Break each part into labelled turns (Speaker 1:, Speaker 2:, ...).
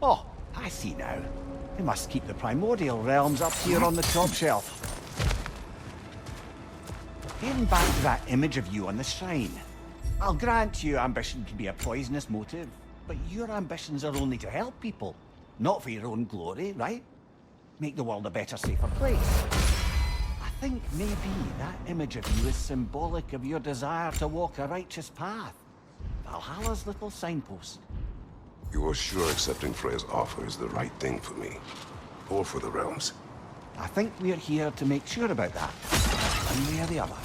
Speaker 1: Oh, I see now. They must keep the primordial realms up here on the top shelf. Getting back to that image of you on the shrine. I'll grant you ambition can be a poisonous motive, but your ambitions are only to help people, not for your own glory, right? Make the world a better, safer place. I think maybe that image of you is symbolic of your desire to walk a righteous path. Valhalla's little signpost.
Speaker 2: You are sure accepting Freya's offer is the right thing for me? Or for the realms?
Speaker 1: I think we're here to make sure about that. One way or the other.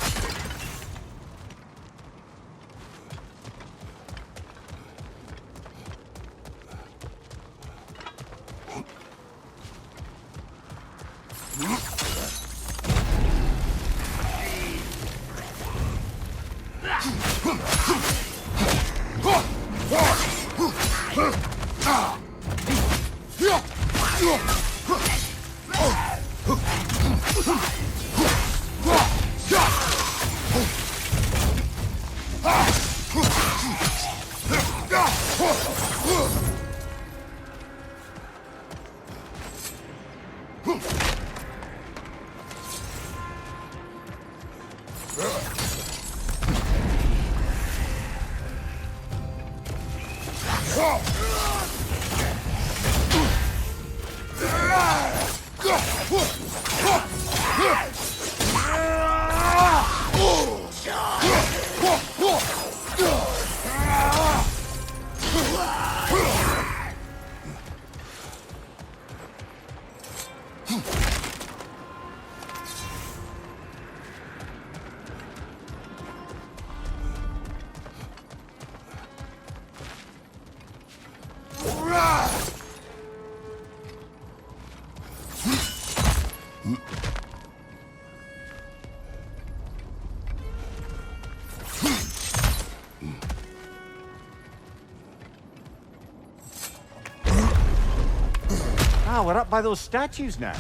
Speaker 1: Ah, we're up by those statues now.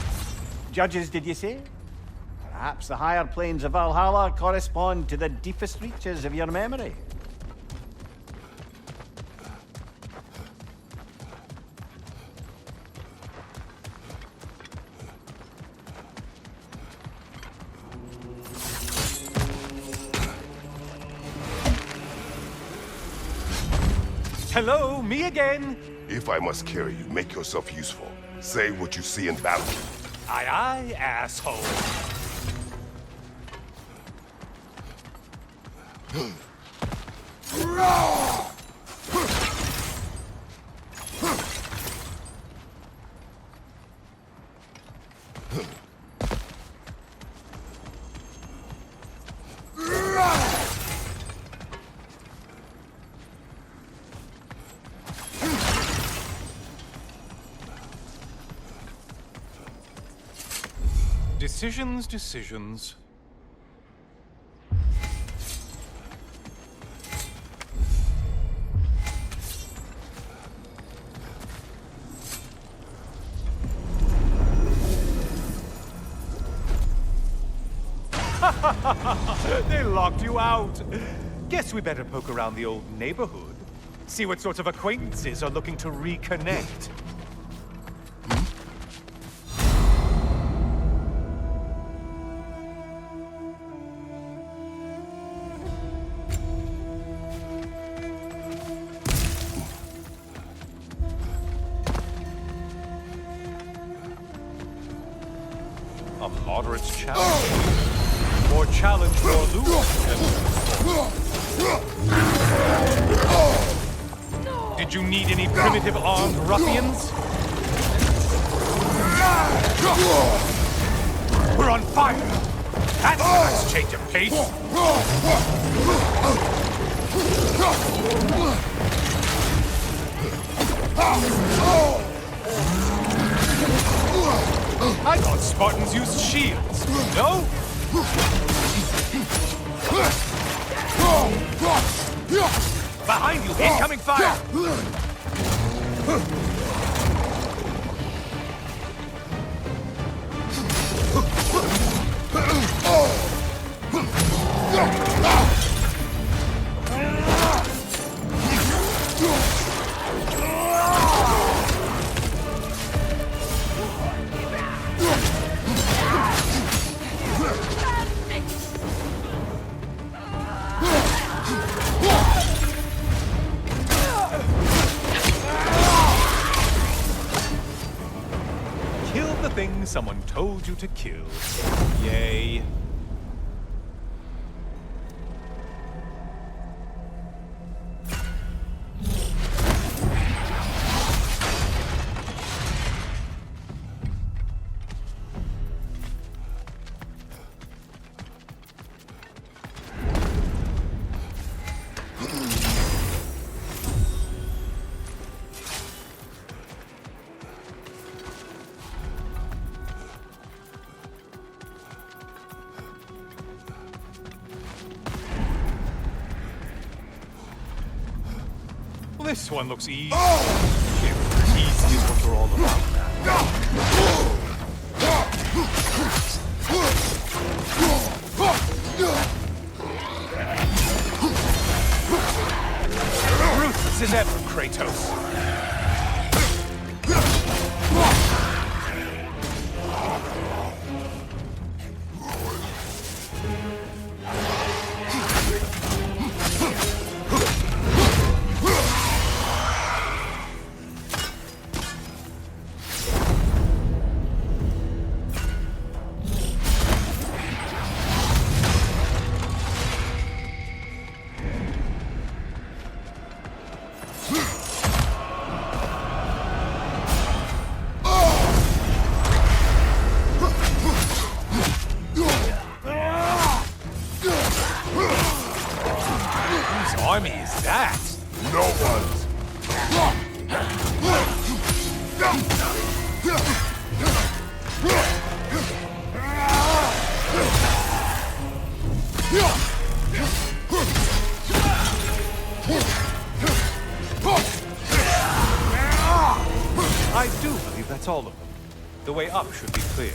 Speaker 1: Judges, did you say? Perhaps the higher planes of Valhalla correspond to the deepest reaches of your memory. Hello, me again.
Speaker 2: If I must carry you, make yourself useful. Say what you see in battle.
Speaker 3: Aye, aye, asshole. Decisions. They locked you out. Guess we better poke around the old neighborhood. See what sorts of acquaintances are looking to reconnect. A moderate challenge. More challenge for lose. Did you need any primitive armed ruffians? We're on fire! That's a nice change of pace! I thought Spartans used shields. No? Behind you! Incoming fire! thing someone told you to kill. Yay. This one looks easy. Easy is what you're all about now. Ruthless as ever, Kratos. Army is that?
Speaker 2: No one's.
Speaker 3: I do believe that's all of them. The way up should be clear.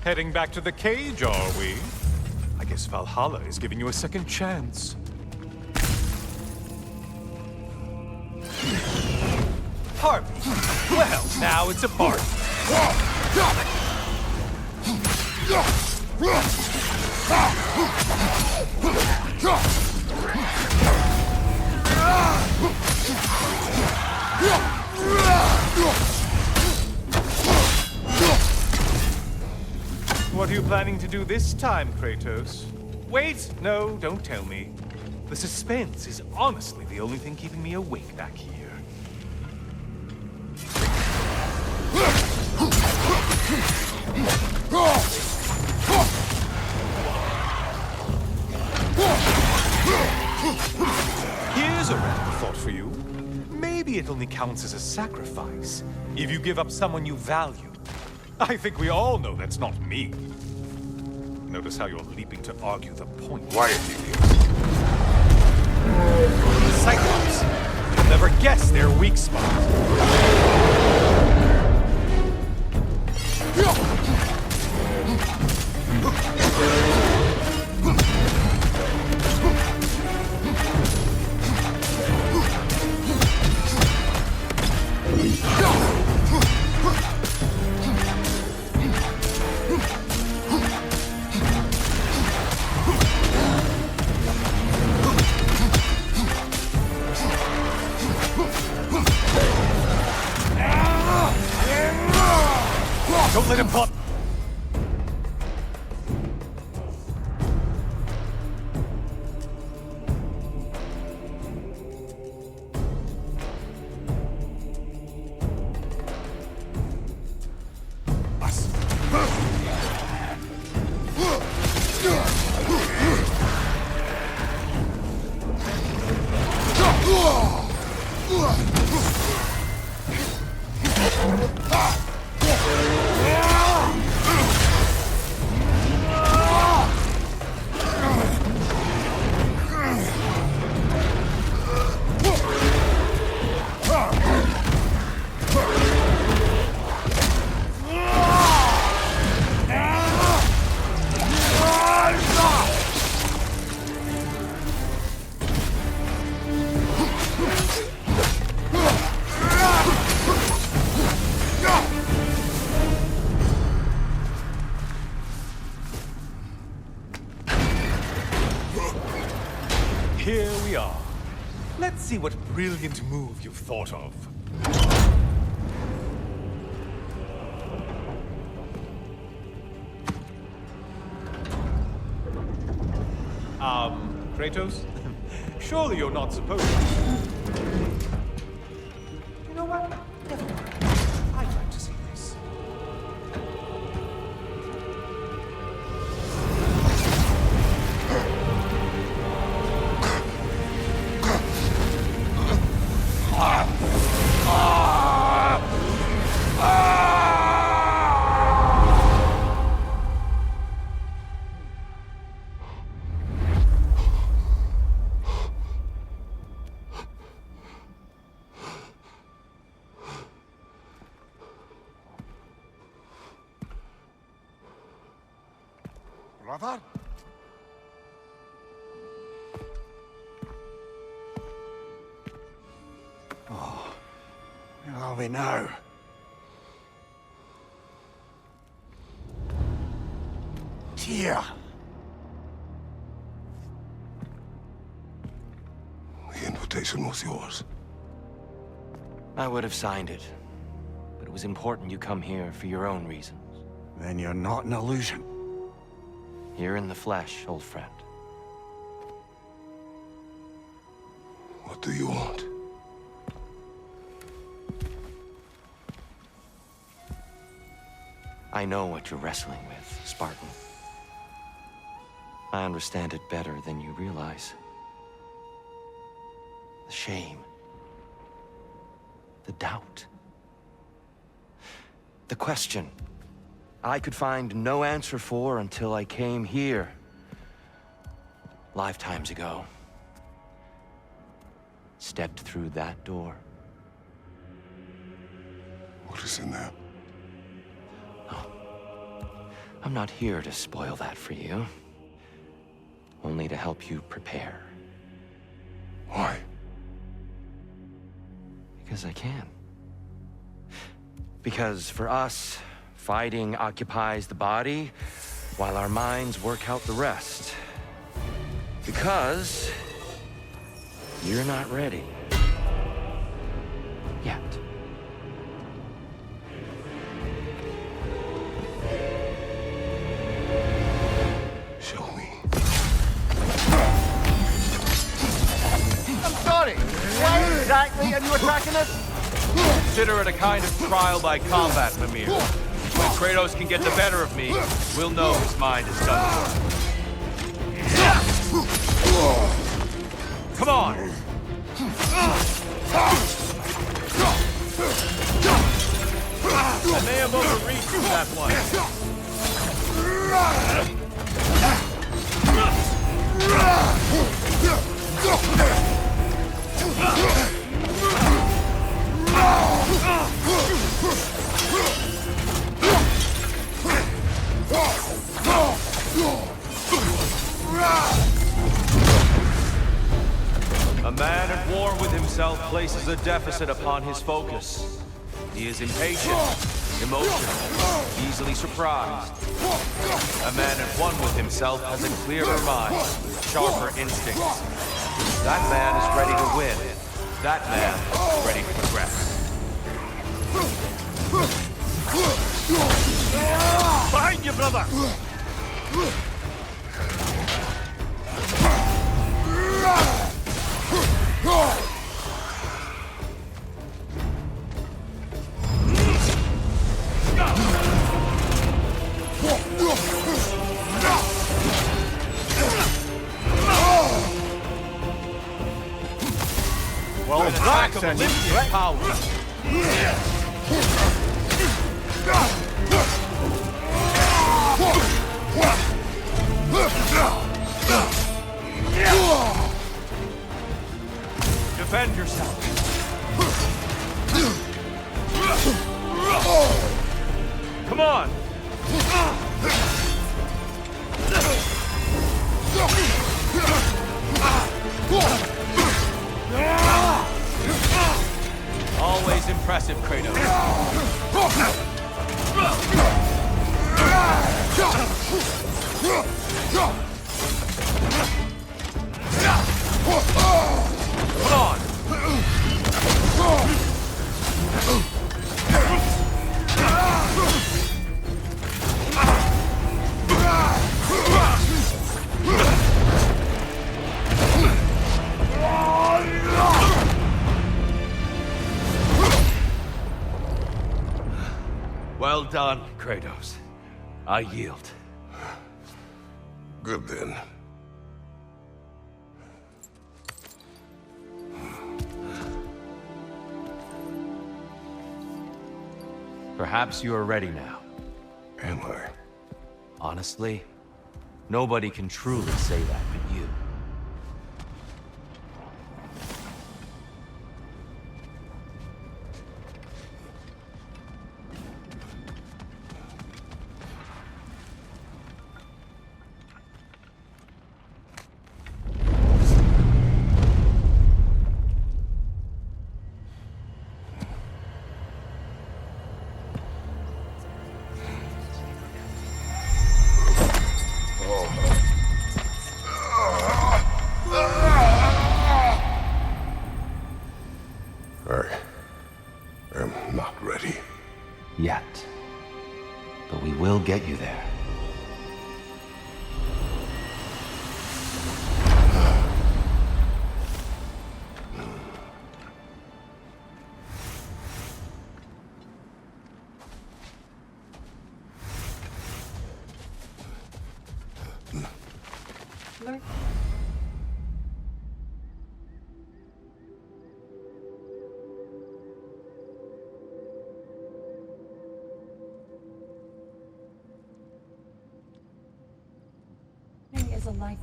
Speaker 3: Heading back to the cage, are we? I guess Valhalla is giving you a second chance. Party? Well, now it's a party. What are you planning to do this time, Kratos? Wait, no, don't tell me. The suspense is honestly the only thing keeping me awake back here. Here's a random thought for you. Maybe it only counts as a sacrifice if you give up someone you value. I think we all know that's not me. Notice how you're leaping to argue the point.
Speaker 2: Quiet, idiot.
Speaker 3: Cyclops! You'll never guess their weak spot. Don't let him pop! see what brilliant move you've thought of. Kratos? Surely you're not supposed to. You know what? Never mind. I'd like to see this.
Speaker 2: Brother?
Speaker 1: Oh, where are we now? Tyr!
Speaker 2: The invitation was yours.
Speaker 4: I would have signed it, but it was important you come here for your own reasons.
Speaker 1: Then you're not an illusion.
Speaker 4: Here in the flesh, old friend.
Speaker 2: What do you want?
Speaker 4: I know what you're wrestling with, Spartan. I understand it better than you realize. The shame. The doubt. The question I could find no answer for until I came here. Lifetimes ago. Stepped through that door.
Speaker 2: What is in there?
Speaker 4: I'm not here to spoil that for you. Only to help you prepare.
Speaker 2: Why?
Speaker 4: Because I can. Because for us, fighting occupies the body, while our minds work out the rest. Because you're not ready. Yet.
Speaker 2: Show me.
Speaker 1: I'm sorry! Why exactly are you attacking us?
Speaker 3: Consider it a kind of trial by combat, Mimir. When Kratos can get the better of me, we'll know his mind is done for. Come on! I may have overreached with that one. A man at war with himself places a deficit upon his focus. He is impatient, emotional, easily surprised. A man at one with himself has a clearer mind, sharper instincts. That man is ready to win. That man is ready to progress. Behind you, brother! Well, that's an Olympian power. Defend yourself. Come on. Always impressive, Kratos. Come on!
Speaker 5: Well done, Kratos. I yield.
Speaker 2: Good then.
Speaker 4: Perhaps you are ready now.
Speaker 2: Am I?
Speaker 4: Honestly, nobody can truly say that but you.
Speaker 2: I am not ready.
Speaker 4: Yet. But we will get you there.
Speaker 6: Is a life.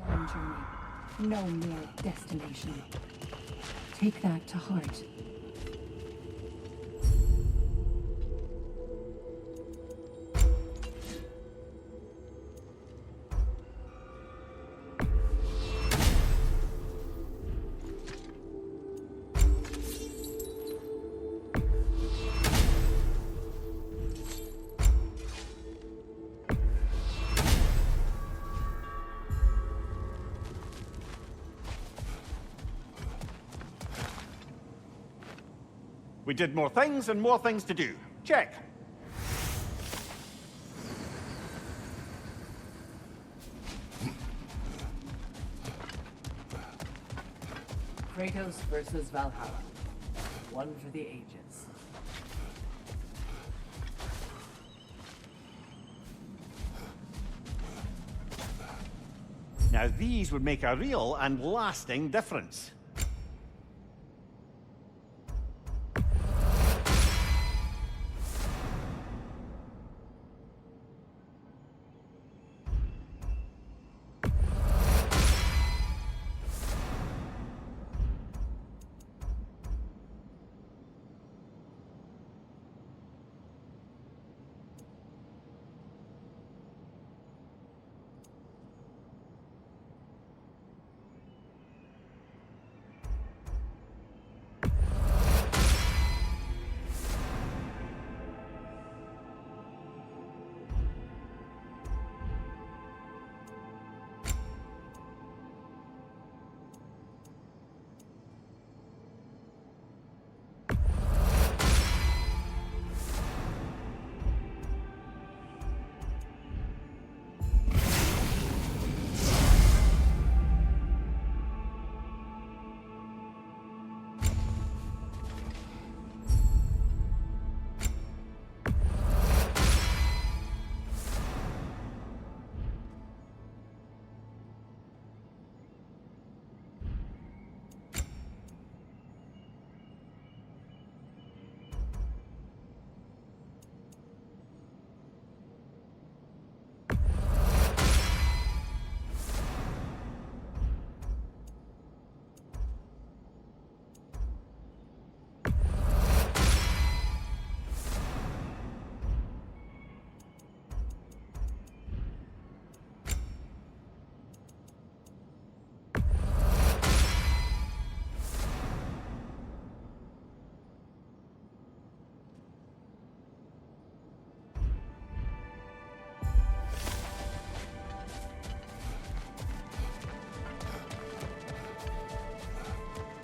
Speaker 6: Journey, no mere destination. Take that to heart.
Speaker 1: We did more things and more things to do. Check.
Speaker 6: Kratos versus Valhalla. One for the ages.
Speaker 1: Now these would make a real and lasting difference.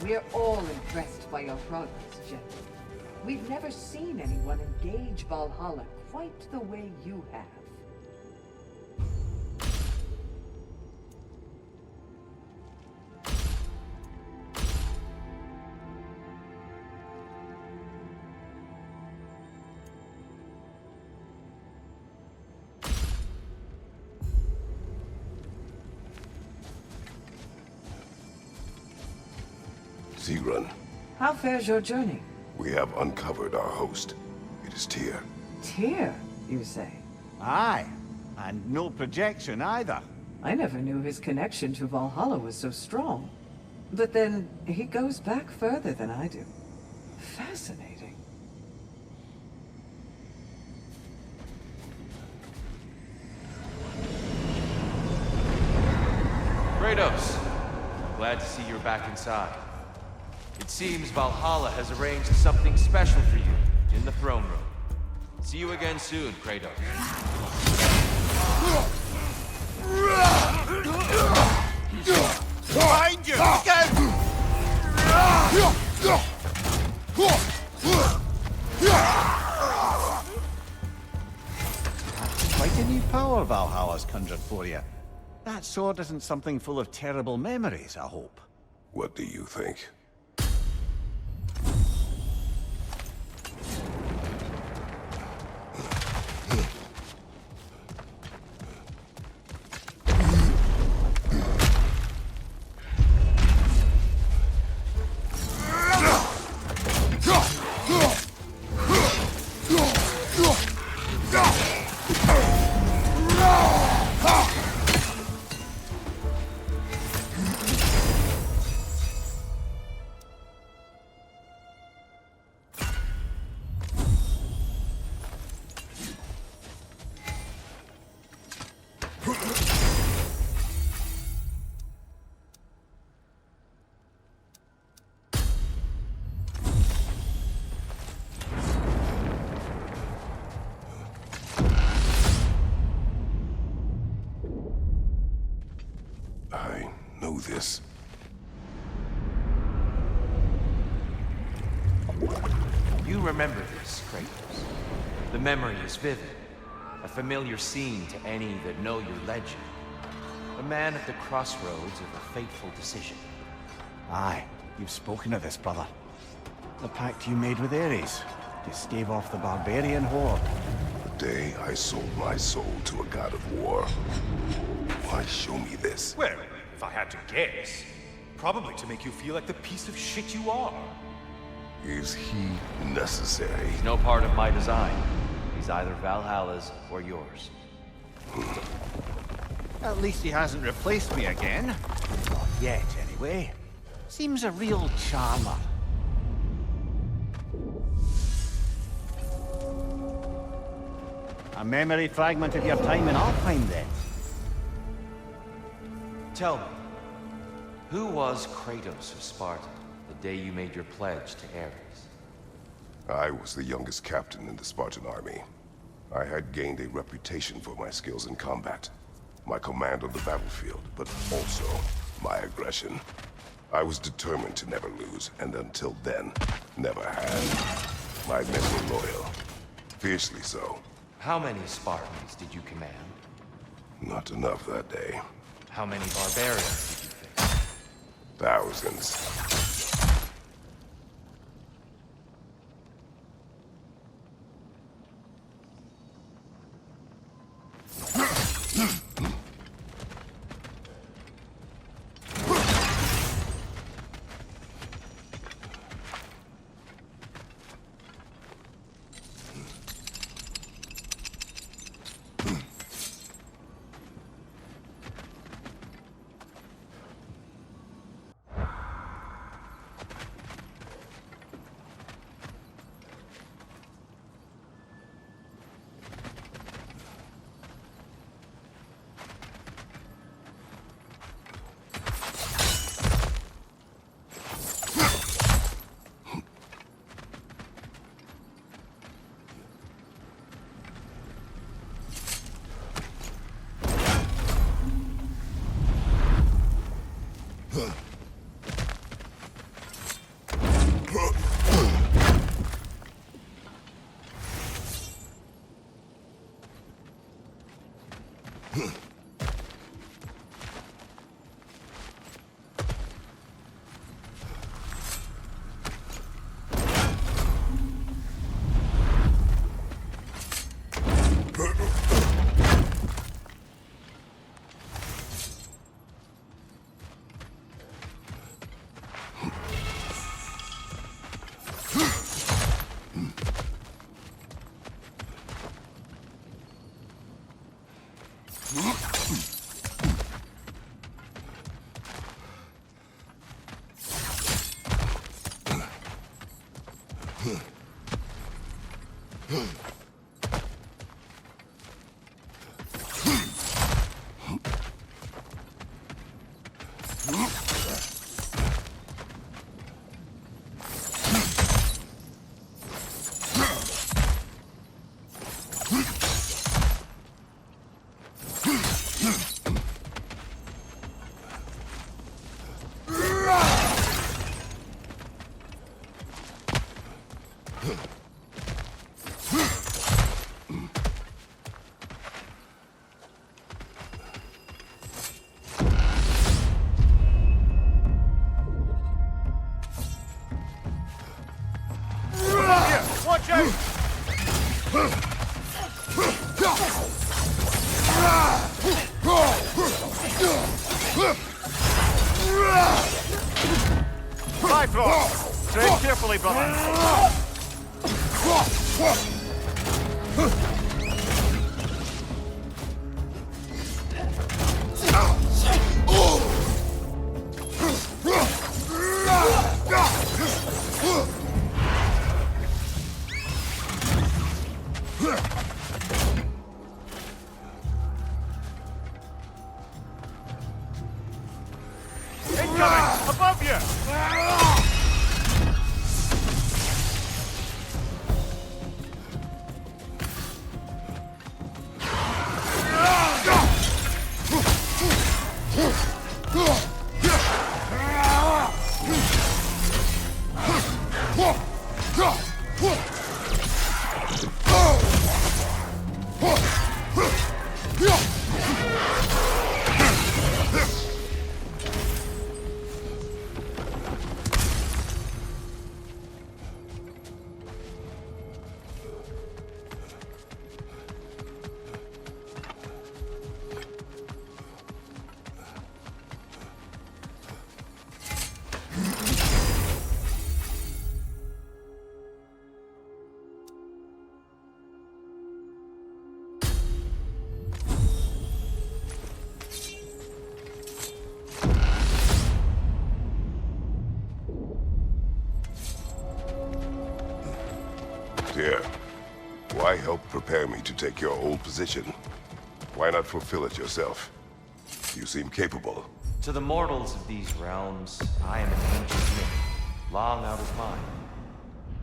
Speaker 6: We are all impressed by your progress, General. We've never seen anyone engage Valhalla quite the way you have.
Speaker 2: Sigrun,
Speaker 6: How fares your journey?
Speaker 2: we have uncovered our host. It is Tyr.
Speaker 6: Tyr, you say?
Speaker 1: Aye, and no projection either.
Speaker 6: I never knew his connection to Valhalla was so strong. But then, he goes back further than I do. Fascinating.
Speaker 5: Kratos, glad to see you're back inside. It seems Valhalla has arranged something special for you in the throne room. See you again soon, Kratos.
Speaker 1: Behind you! Go! Quite a new power Valhalla's conjured for you. That sword isn't something full of terrible memories, I hope.
Speaker 2: What do you think? I know this.
Speaker 5: You remember this, Kratos. The memory is vivid. A familiar scene to any that know your legend. A man at the crossroads of a fateful decision.
Speaker 1: Aye, you've spoken of this, brother. The pact you made with Ares to stave off the barbarian horde.
Speaker 2: The day I sold my soul to a god of war. Why show me this?
Speaker 3: Well, if I had to guess, probably to make you feel like the piece of shit you are.
Speaker 2: Is he necessary?
Speaker 5: He's no part of my design. He's either Valhalla's or yours.
Speaker 1: At least he hasn't replaced me again. Not yet, anyway. Seems a real charmer. A memory fragment of your time in Alpine, then.
Speaker 5: Tell me, who was Kratos of Sparta the day you made your pledge to Ares?
Speaker 2: I was the youngest captain in the Spartan army. I had gained a reputation for my skills in combat, my command on the battlefield, but also my aggression. I was determined to never lose, and until then, never had. My men were loyal, fiercely so.
Speaker 5: How many Spartans did you command?
Speaker 2: Not enough that day.
Speaker 5: How many barbarians did you face?
Speaker 2: Thousands.
Speaker 1: Watch out! Bifrost! Tread carefully, brother. Incoming! Above you!
Speaker 2: Dear, why help prepare me to take your old position? Why not fulfill it yourself? You seem capable.
Speaker 5: To the mortals of these realms, I am an ancient myth, long out of mind.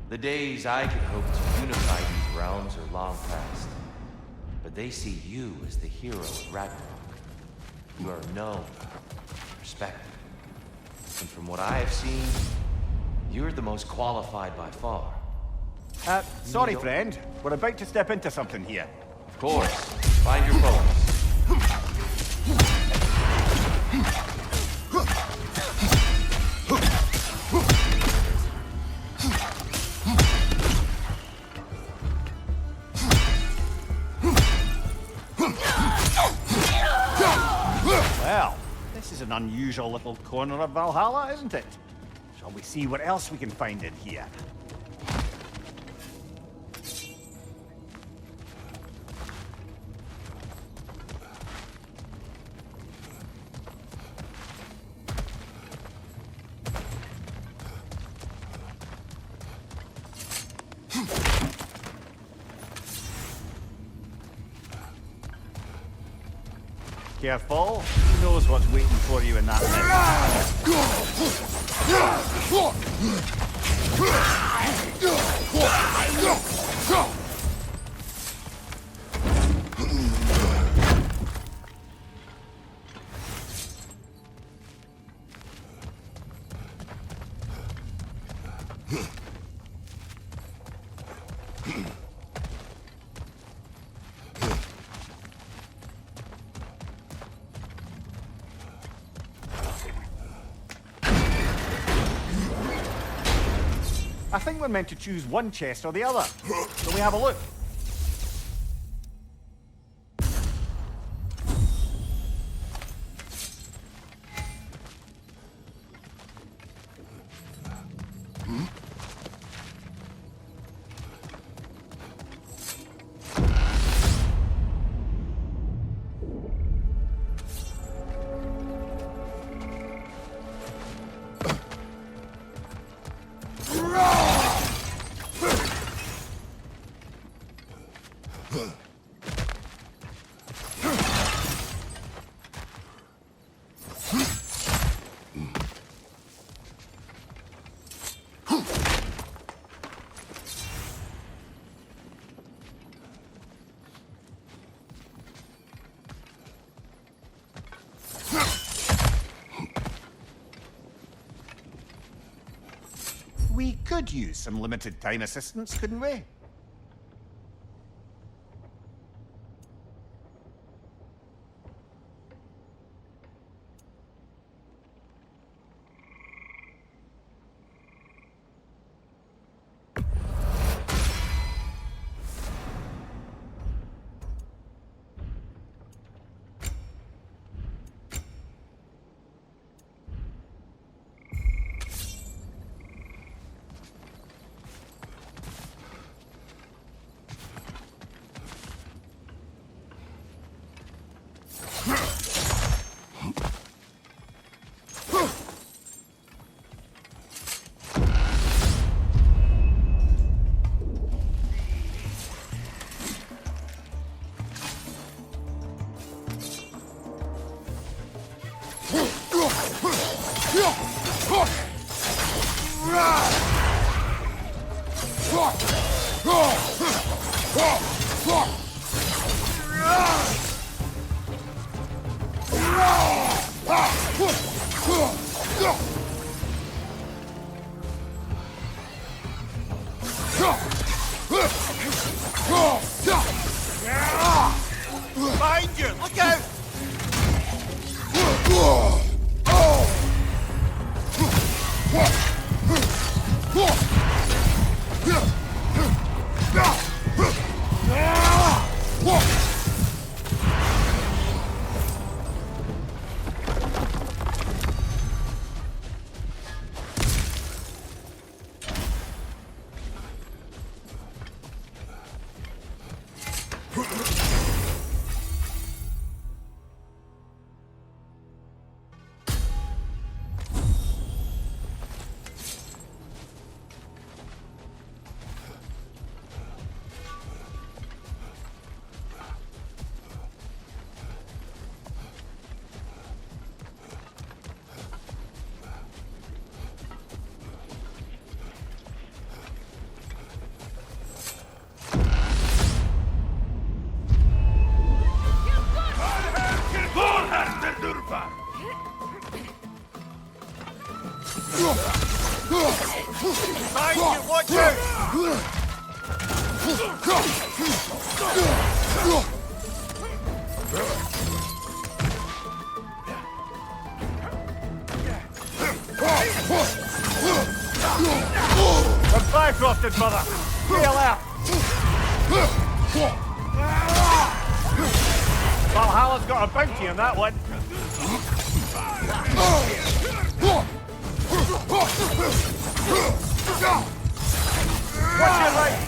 Speaker 5: The days I could hope to unify these realms are long past. But they see you as the hero of Ragnarök. You are known, respected. And from what I have seen, you're the most qualified by far.
Speaker 1: Sorry, friend. We're about to step into something here.
Speaker 5: Of course, find your foes.
Speaker 1: Well, this is an unusual little corner of Valhalla, isn't it? Shall we see what else we can find in here? Careful. Who knows what's waiting for you in that I think we're meant to choose one chest or the other. Shall we have a look? We could use some limited time assistance, couldn't we? Behind you! Look out! Behind you! Watch out! I'm Bifrosted, brother! Bail out! Valhalla's got a bounty on that one. Watch your right!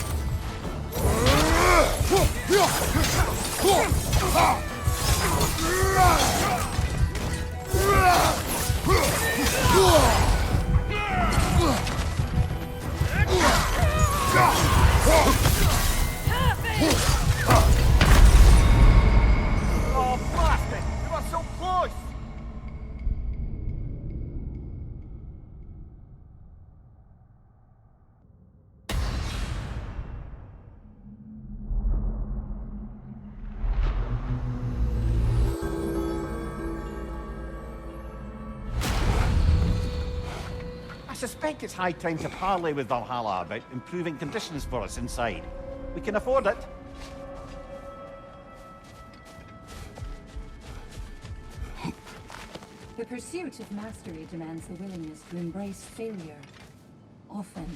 Speaker 1: Oh, bastard! You were so close! I suspect it's high time to parley with Valhalla about improving conditions for us inside. We can afford it.
Speaker 7: The pursuit of mastery demands the willingness to embrace failure, often,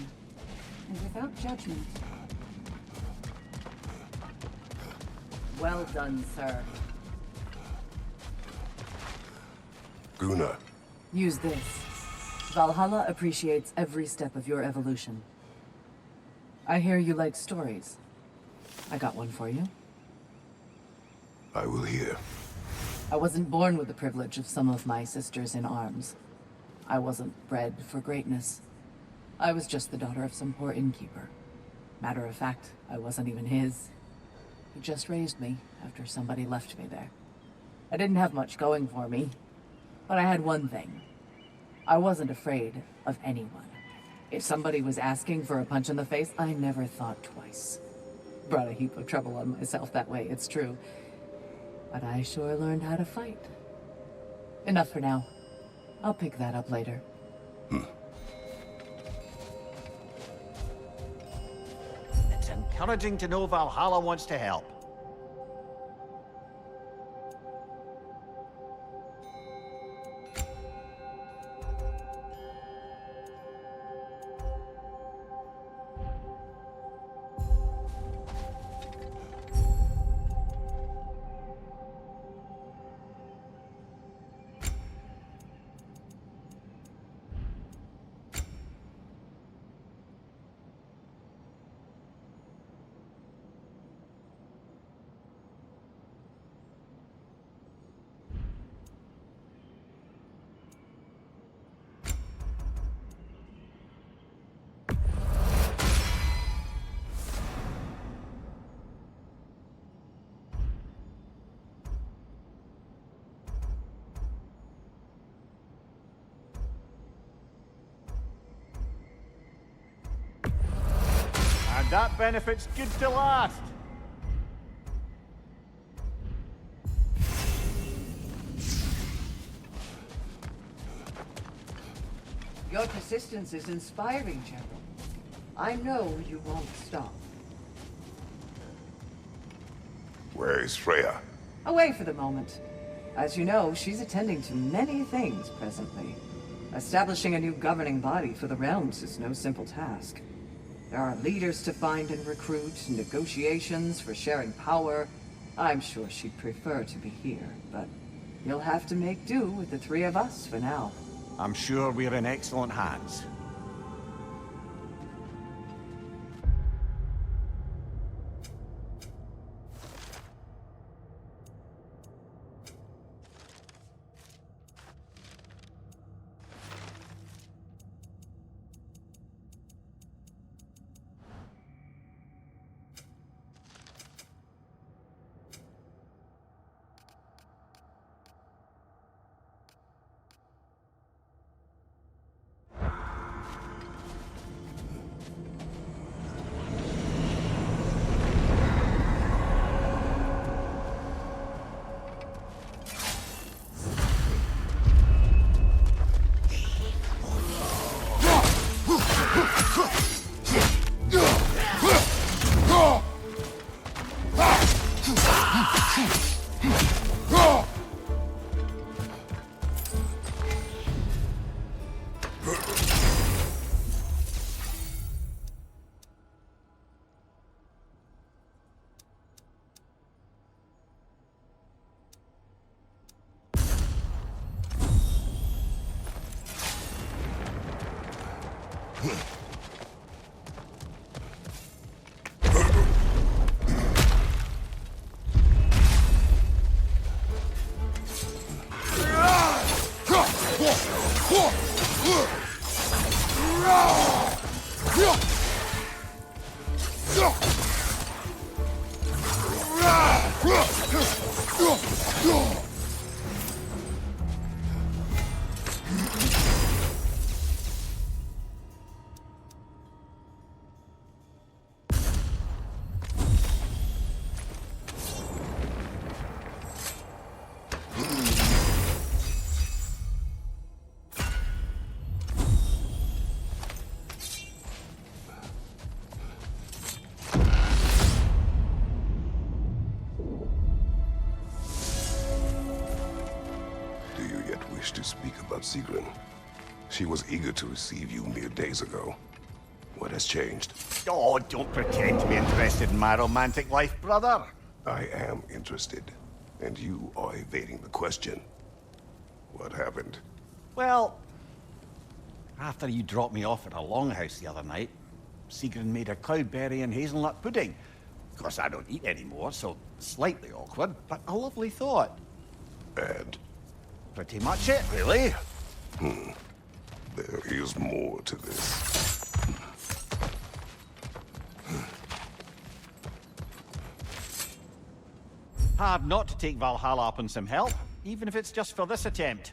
Speaker 7: and without judgment.
Speaker 6: Well done, sir.
Speaker 2: Gunnar,
Speaker 6: Use this. Valhalla appreciates every step of your evolution. I hear you like stories. I got one for you.
Speaker 2: I will hear.
Speaker 6: I wasn't born with the privilege of some of my sisters in arms. I wasn't bred for greatness. I was just the daughter of some poor innkeeper. Matter of fact, I wasn't even his. He just raised me after somebody left me there. I didn't have much going for me, but I had one thing. I wasn't afraid of anyone. If somebody was asking for a punch in the face, I never thought twice. Brought a heap of trouble on myself that way, it's true. But I sure learned how to fight. Enough for now. I'll pick that up later.
Speaker 1: encouraging to know Valhalla wants to help. And that benefit's good to last.
Speaker 8: Your persistence is inspiring, General. I know you won't stop.
Speaker 2: Where is Freya?
Speaker 8: Away for the moment. As you know, she's attending to many things presently. Establishing a new governing body for the realms is no simple task. There are leaders to find and recruit, negotiations for sharing power. I'm sure she'd prefer to be here, but you'll have to make do with the three of us for now.
Speaker 1: I'm sure we're in excellent hands.
Speaker 2: To speak about Sigrun. She was eager to receive you mere days ago. What has changed?
Speaker 1: Oh, don't pretend to be interested in my romantic life, brother.
Speaker 2: I am interested, and you are evading the question. What happened?
Speaker 1: Well, after you dropped me off at a longhouse the other night, Sigrun made a cloudberry and hazelnut pudding. Of course, I don't eat anymore, so slightly awkward, but a lovely thought.
Speaker 2: And?
Speaker 1: Pretty much it, really.
Speaker 2: There is more to this.
Speaker 1: Hard not to take Valhalla up on some help, even if it's just for this attempt.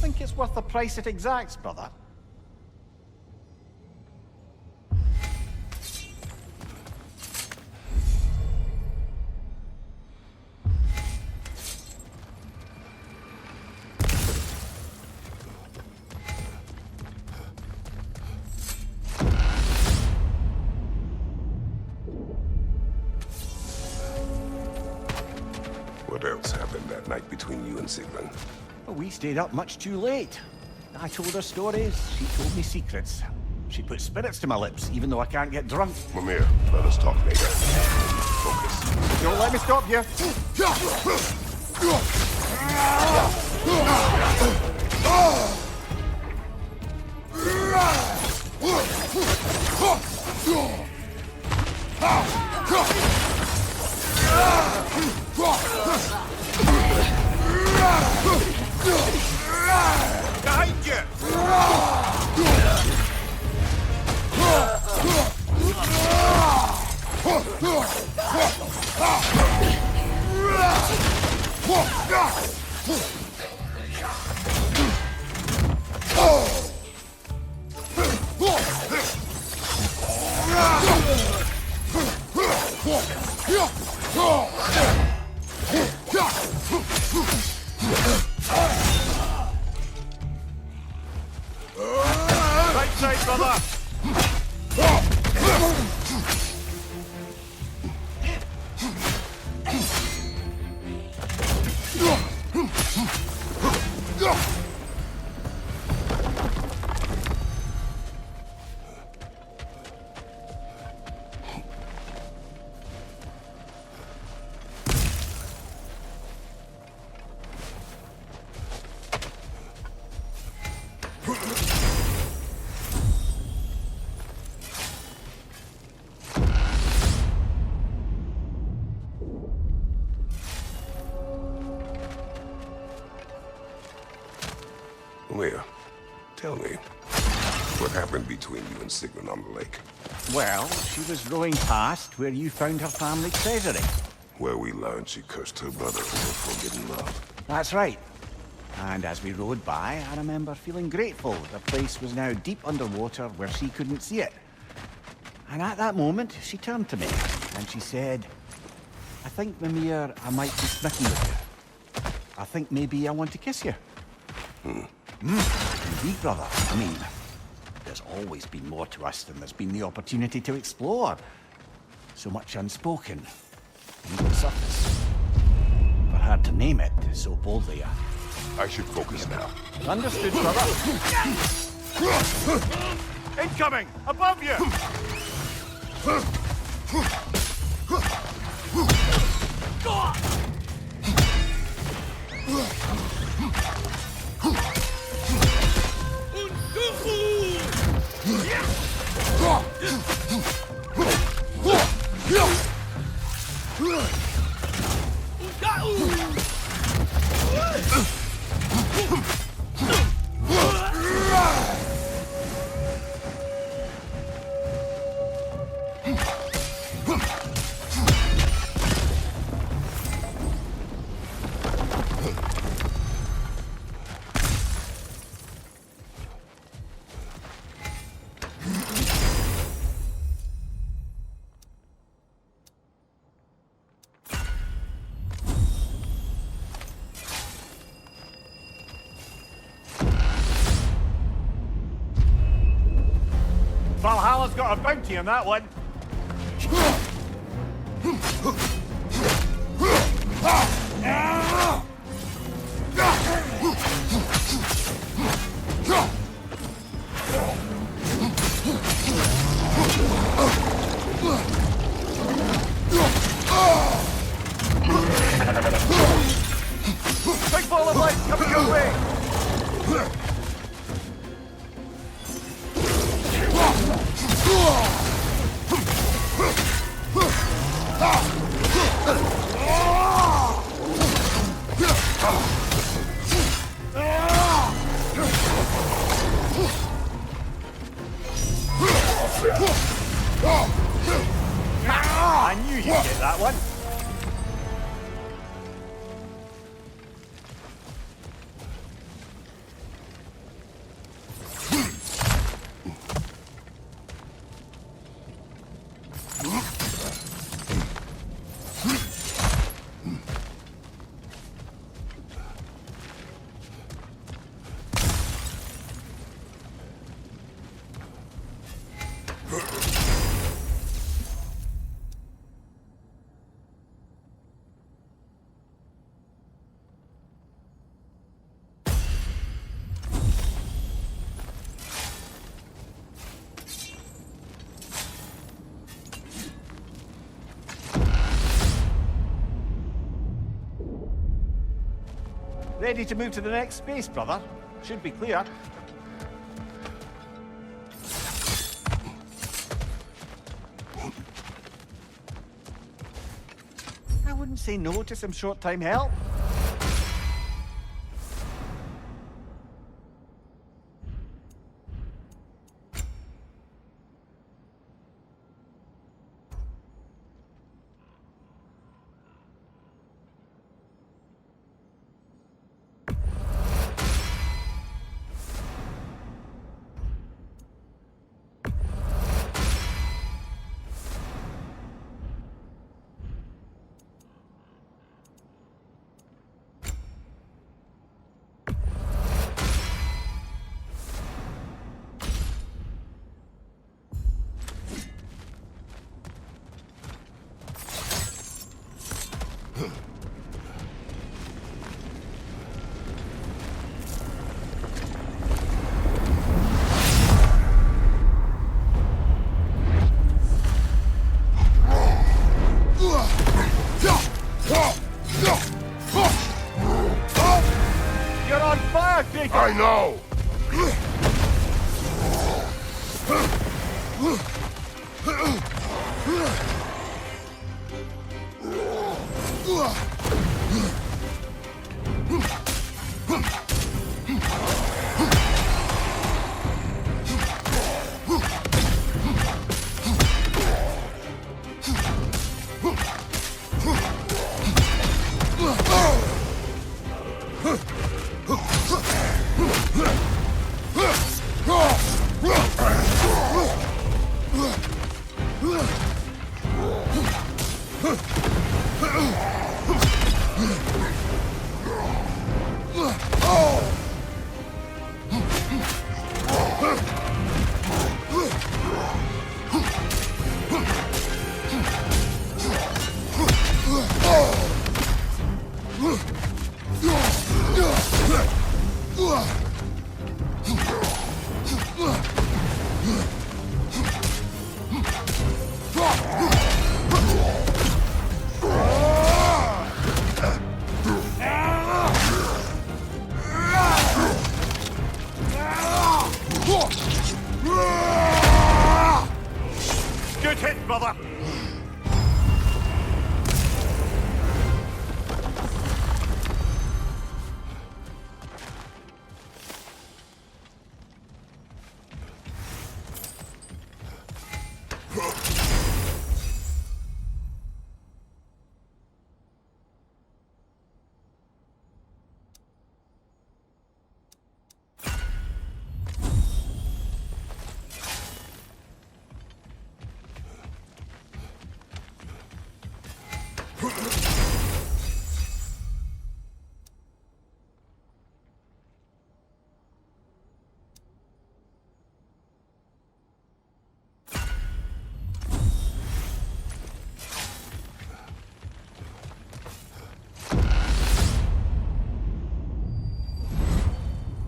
Speaker 1: Think it's worth the price it exacts, brother?
Speaker 2: What else happened that night between you and Sigrun?
Speaker 1: Well, we stayed up much too late. I told her stories, she told me secrets. She put spirits to my lips, even though I can't get drunk.
Speaker 2: Mimir, let us talk later. Focus.
Speaker 1: Don't let me stop you.
Speaker 2: Behind you!
Speaker 1: Right side, brother.
Speaker 2: Mimir, tell me, what happened between you and Sigrun on the lake?
Speaker 1: Well, she was rowing past where you found her family treasury.
Speaker 2: Where we learned she cursed her brother for forbidden love.
Speaker 1: That's right. And as we rode by, I remember feeling grateful the place was now deep underwater where she couldn't see it. And at that moment, she turned to me and she said, I think, Mimir, I might be smitten with you. I think maybe I want to kiss you. Indeed, brother. I mean, there's always been more to us than there's been the opportunity to explore. So much unspoken, beneath the surface. For her to name it so boldly.
Speaker 2: I should focus now.
Speaker 1: Understood, brother. Incoming! Above you! Valhalla's got a bounty on that one. Big ball of light coming your way! I knew you'd get that one. Ready to move to the next space, brother? Should be clear. I wouldn't say no to some short-time help. You're on fire, Kratos!
Speaker 2: I know!
Speaker 1: Good hit, brother!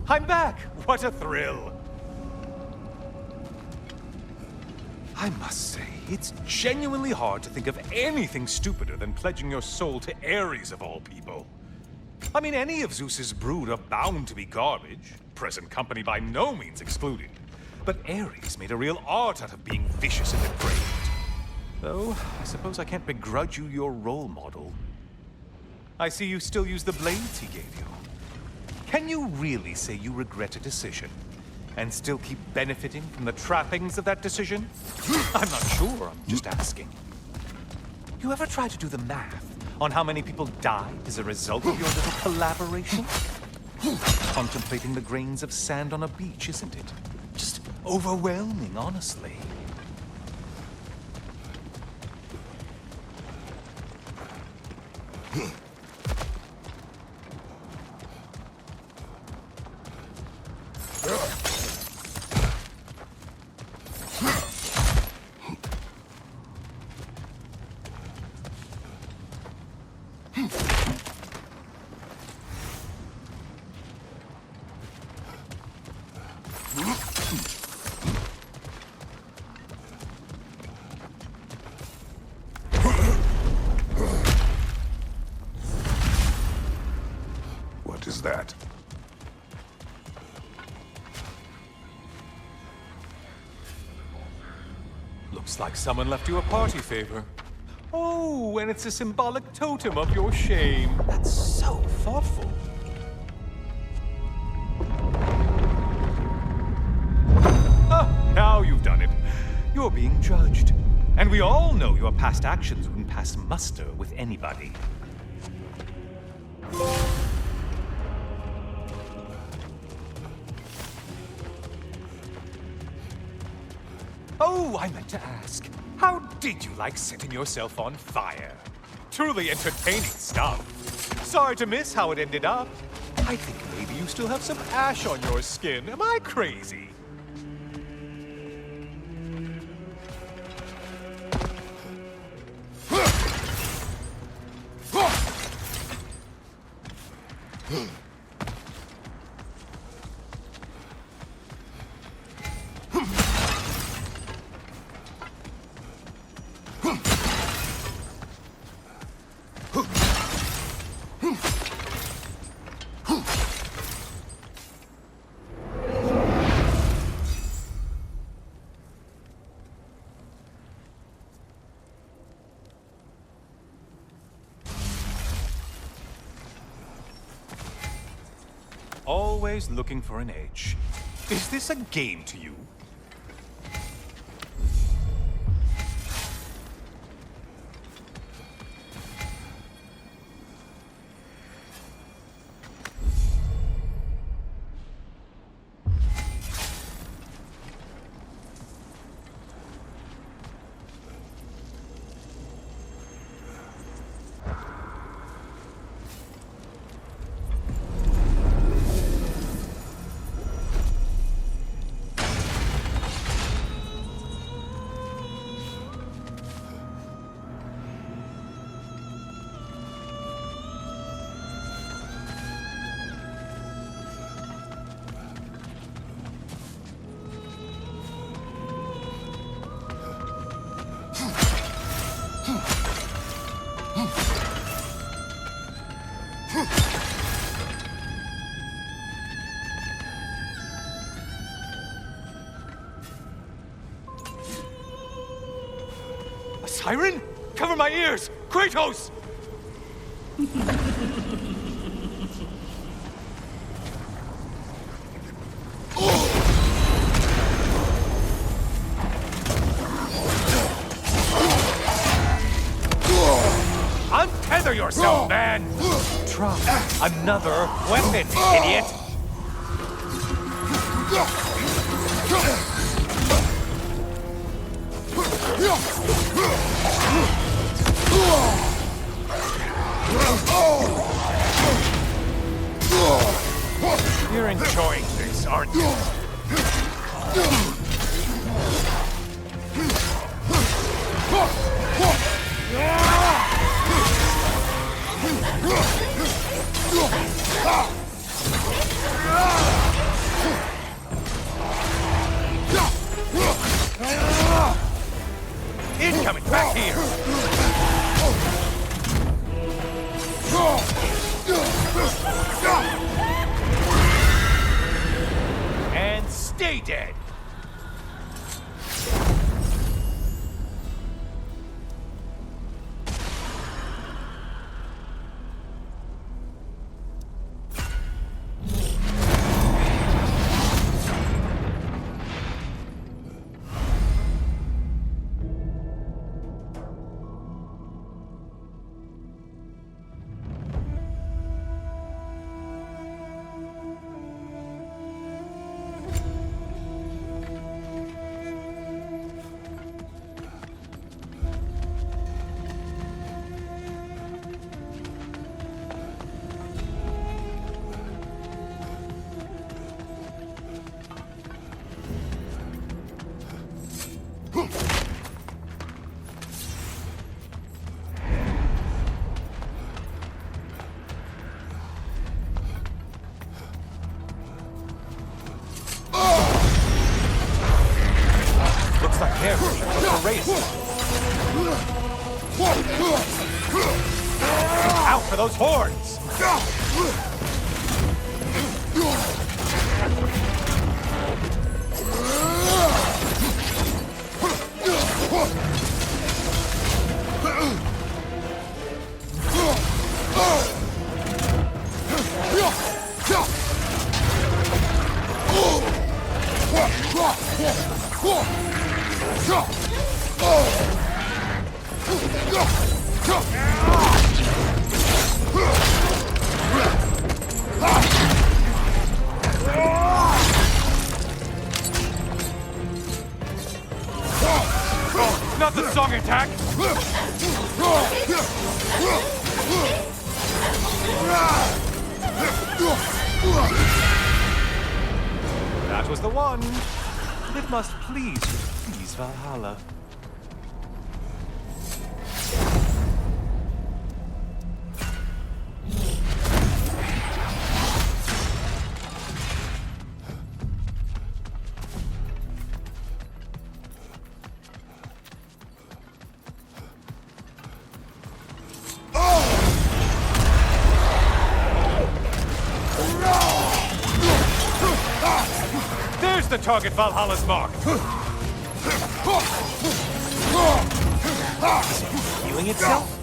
Speaker 3: I'm back! What a thrill! I must say, it's genuinely hard to think of anything stupider than pledging your soul to Ares of all people. I mean, any of Zeus's brood are bound to be garbage, present company by no means excluded. But Ares made a real art out of being vicious and depraved. Though, I suppose I can't begrudge you your role model. I see you still use the blades he gave you. Can you really say you regret a decision, and still keep benefiting from the trappings of that decision? I'm not sure, I'm just asking. You ever try to do the math on how many people died as a result of your little collaboration? Contemplating the grains of sand on a beach, isn't it? Just overwhelming, honestly.
Speaker 2: What is that?
Speaker 3: Looks like someone left you a party favor. Oh, and it's a symbolic totem of your shame. That's so thoughtful. Ah, now you've done it. You're being judged. And we all know your past actions wouldn't pass muster with anybody. Oh, I meant to ask. How did you like setting yourself on fire? Truly entertaining stuff. Sorry to miss how it ended up. I think maybe you still have some ash on your skin. Am I crazy? Always looking for an edge. Is this a game to you? A siren? Cover my ears! Kratos! Untether yourself, man! Drop another weapon, idiot! You're enjoying this, aren't you? Incoming! Back here! And stay dead! Looks like they're ready for the race. Out for those horns! Not the song attack! That was the one. It must please Valhalla. There's the target Valhalla's mark! Healing itself?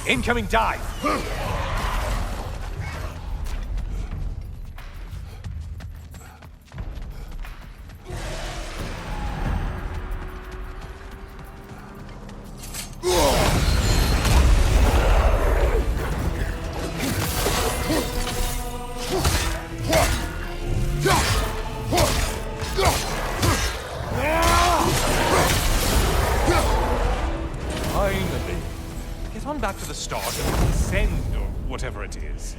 Speaker 3: Incoming dive! Finally! Get on back to the start and ascend, or whatever it is.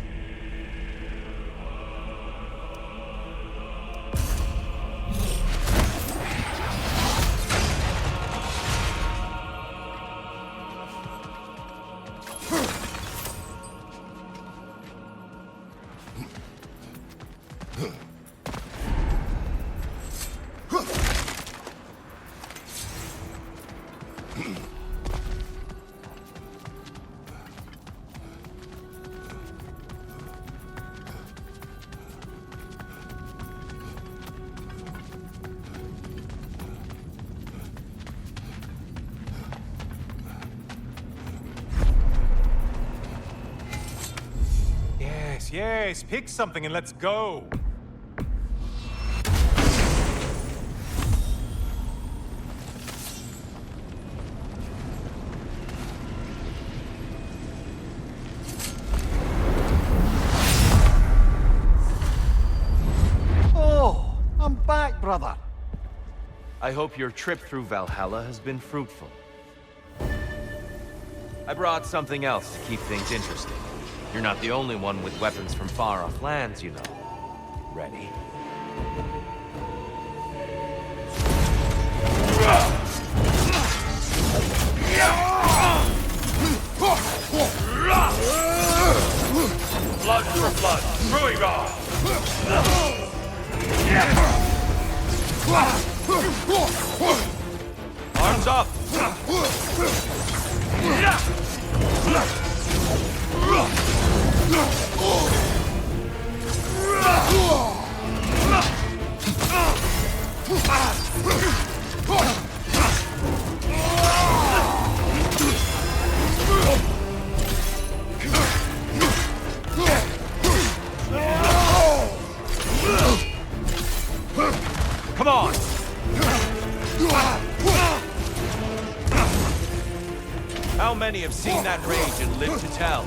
Speaker 3: Yes, pick something and let's go.
Speaker 1: brother.
Speaker 5: I hope your trip through Valhalla has been fruitful. I brought something else to keep things interesting. You're not the only one with weapons from far-off lands, you know. Ready?
Speaker 4: Blood for blood, Ruigar!
Speaker 5: Arms up! Come on! How many have seen that rage and lived to tell?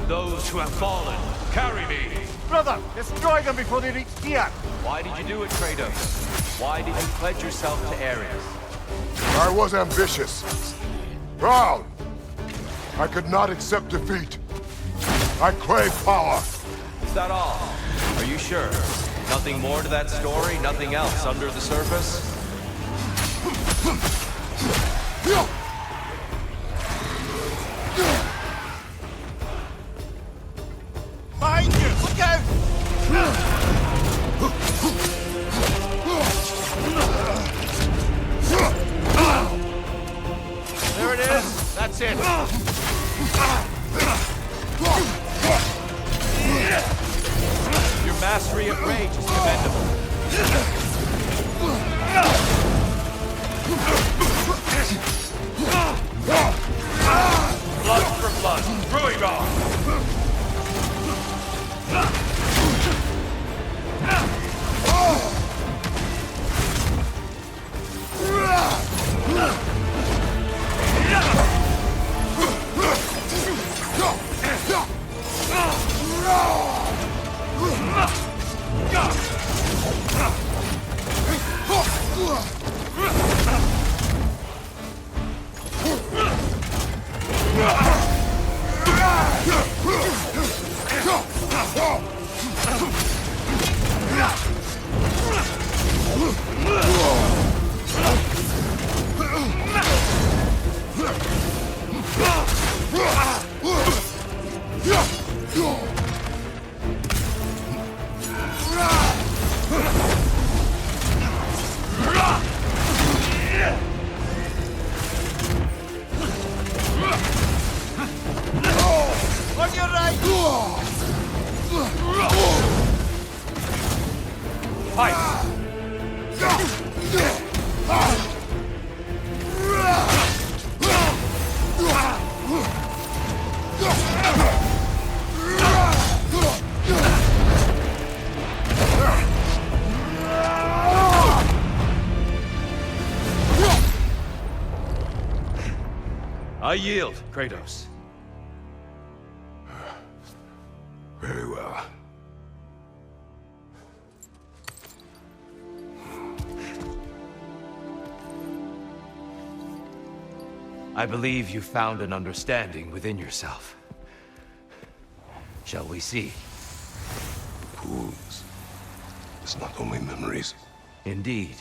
Speaker 5: Those who have fallen, carry me!
Speaker 1: Brother, destroy them before they reach here.
Speaker 5: Why did you do it, Kratos? Why did you pledge yourself to Ares?
Speaker 2: I was ambitious. Proud. I could not accept defeat. I crave power.
Speaker 5: Is that all? Are you sure? Nothing more to that story? Nothing else under the surface?
Speaker 1: Behind you! Look out!
Speaker 5: There it is. That's it. Your mastery of rage is commendable.
Speaker 4: Blood for blood, Ruigar!
Speaker 1: On your right!
Speaker 5: Fight! I yield, Kratos.
Speaker 2: Very well.
Speaker 5: I believe you found an understanding within yourself. Shall we see?
Speaker 2: Wounds. It's not only memories.
Speaker 5: Indeed.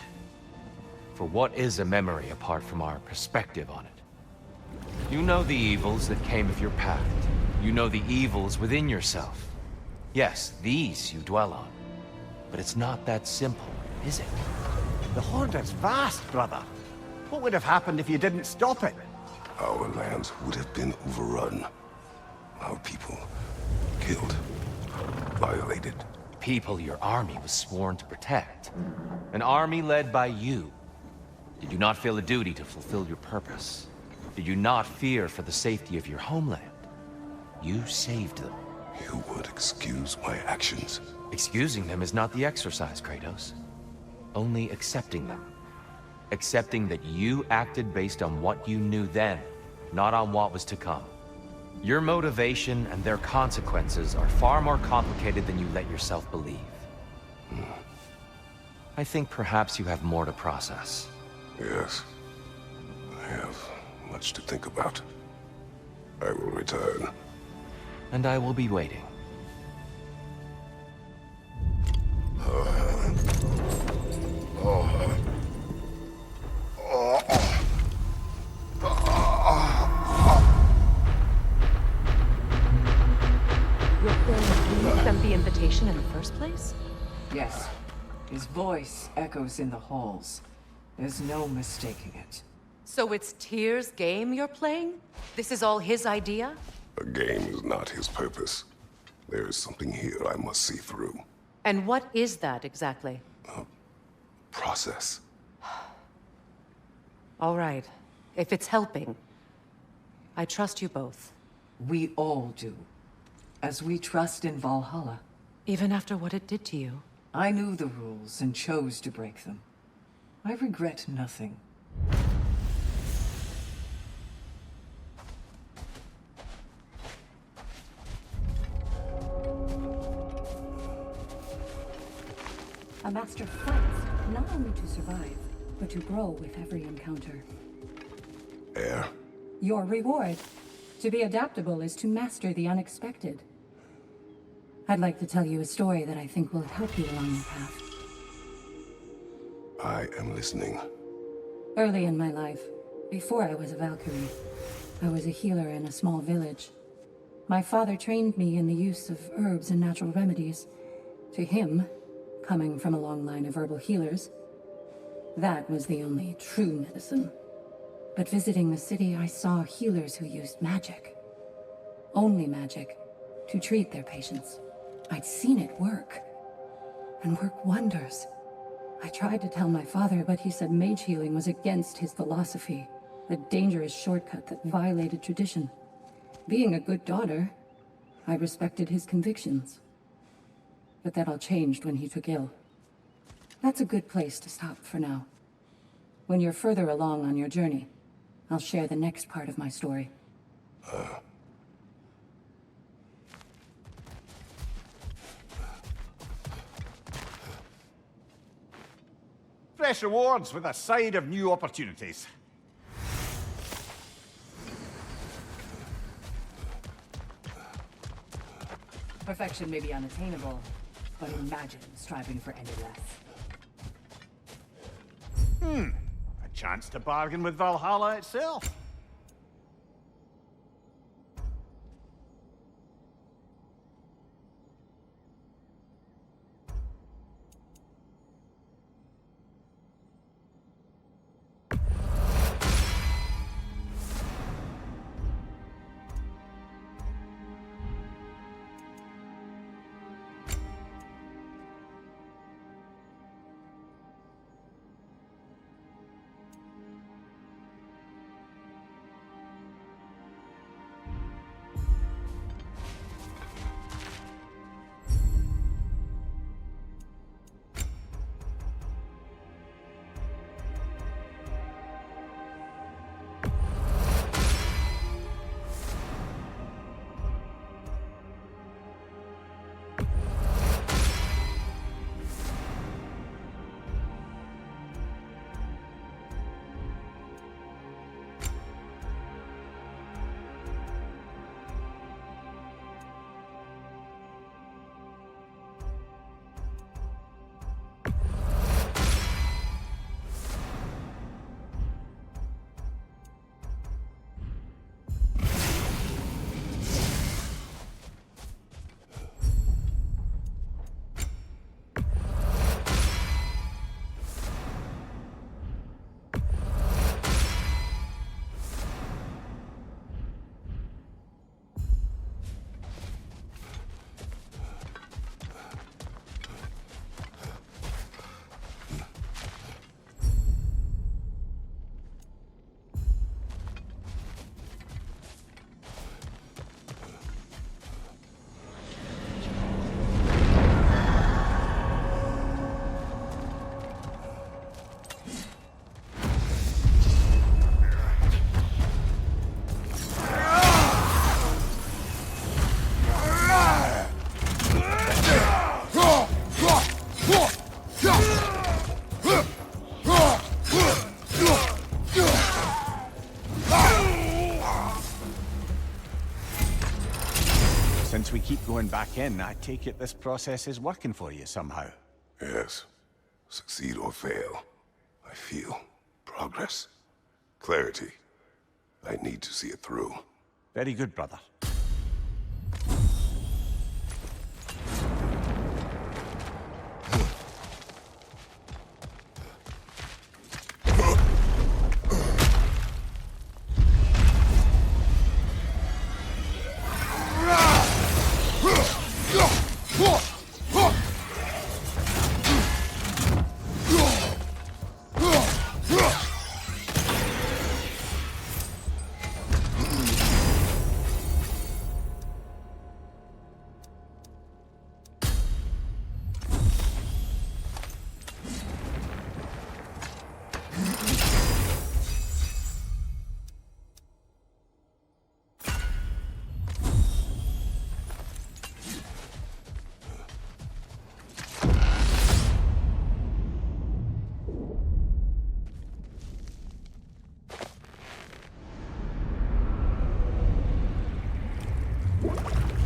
Speaker 5: For what is a memory apart from our perspective on it? You know the evils that came of your path. You know the evils within yourself. Yes, these you dwell on. But it's not that simple, is it?
Speaker 1: The Horde is vast, brother. What would have happened if you didn't stop it?
Speaker 2: Our lands would have been overrun. Our people killed, violated.
Speaker 5: People your army was sworn to protect. An army led by you. Did you not feel a duty to fulfill your purpose? Did you not fear for the safety of your homeland? You saved them.
Speaker 2: You would excuse my actions.
Speaker 5: Excusing them is not the exercise, Kratos. Only accepting them. accepting that you acted based on what you knew then, not on what was to come. Your motivation and their consequences are far more complicated than you let yourself believe. I think perhaps you have more to process.
Speaker 2: Yes. I have much to think about. I will return.
Speaker 5: And I will be waiting.
Speaker 9: Your friend sent the invitation in the first place?
Speaker 8: Yes. His voice echoes in the halls. There's no mistaking it.
Speaker 9: So it's Tyr's game you're playing? This is all his idea?
Speaker 2: A game is not his purpose. There is something here I must see through.
Speaker 9: And what is that exactly?
Speaker 2: Process.
Speaker 9: All right. If it's helping, I trust you both.
Speaker 8: We all do. As we trust in Valhalla.
Speaker 9: Even after what it did to you.
Speaker 8: I knew the rules and chose to break them. I regret nothing.
Speaker 7: A master fights, not only to survive, but to grow with every encounter.
Speaker 2: Air.
Speaker 7: Your reward. To be adaptable is to master the unexpected. I'd like to tell you a story that I think will help you along your path.
Speaker 2: I am listening.
Speaker 7: Early in my life, before I was a Valkyrie, I was a healer in a small village. My father trained me in the use of herbs and natural remedies. To him, coming from a long line of herbal healers, that was the only true medicine. But visiting the city, I saw healers who used magic. Only magic, to treat their patients. I'd seen it work, and work wonders. I tried to tell my father, but he said mage healing was against his philosophy, a dangerous shortcut that violated tradition. Being a good daughter, I respected his convictions. But that all changed when he took ill. That's a good place to stop for now. When you're further along on your journey, I'll share the next part of my story.
Speaker 1: Fresh rewards with a side of new opportunities.
Speaker 6: Perfection may be unattainable, but imagine striving for any less.
Speaker 1: A chance to bargain with Valhalla itself. keep going back in, I take it this process is working for you somehow.
Speaker 2: Yes. Succeed or fail, I feel progress. Clarity. I need to see it through.
Speaker 1: Very good, brother.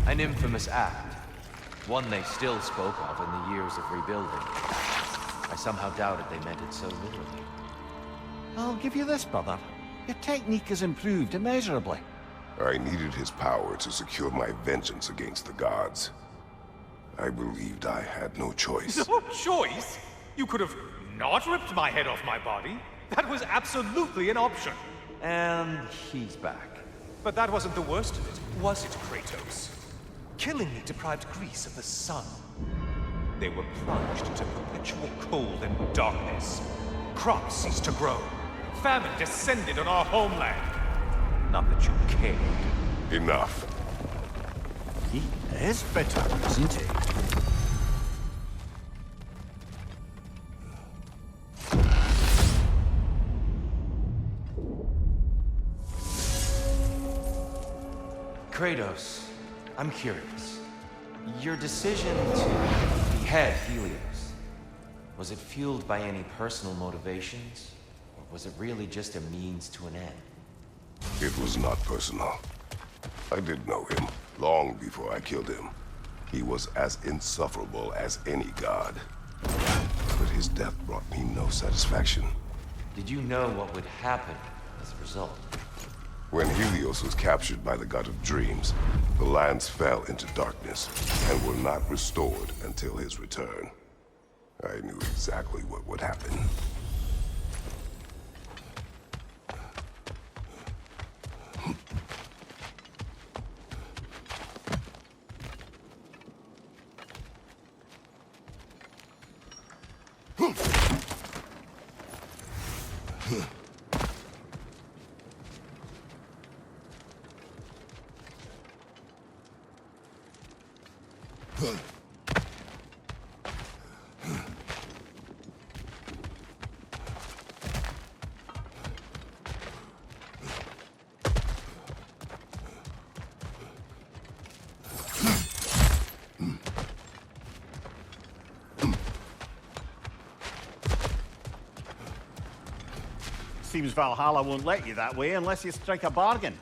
Speaker 5: An infamous act. One they still spoke of in the years of rebuilding. I somehow doubted they meant it so literally.
Speaker 1: I'll give you this, brother. Your technique has improved immeasurably.
Speaker 2: I needed his power to secure my vengeance against the gods. I believed I had no choice.
Speaker 3: No choice? You could have not ripped my head off my body. That was absolutely an option.
Speaker 5: And he's back.
Speaker 3: But that wasn't the worst of it, was it, Kratos? Killing me deprived Greece of the sun. They were plunged into perpetual cold and darkness. Crops ceased to grow. Famine descended on our homeland. Not that you cared.
Speaker 2: Enough.
Speaker 1: He is bitter, isn't he?
Speaker 5: Kratos, I'm curious. Your decision to behead Helios, was it fueled by any personal motivations? Or was it really just a means to an end?
Speaker 2: It was not personal. I did know him, long before I killed him. He was as insufferable as any god. But his death brought me no satisfaction.
Speaker 5: Did you know what would happen as a result?
Speaker 2: When Helios was captured by the god of dreams, the lands fell into darkness and were not restored until his return. I knew exactly what would happen.
Speaker 1: Seems Valhalla won't let you that way unless you strike a bargain.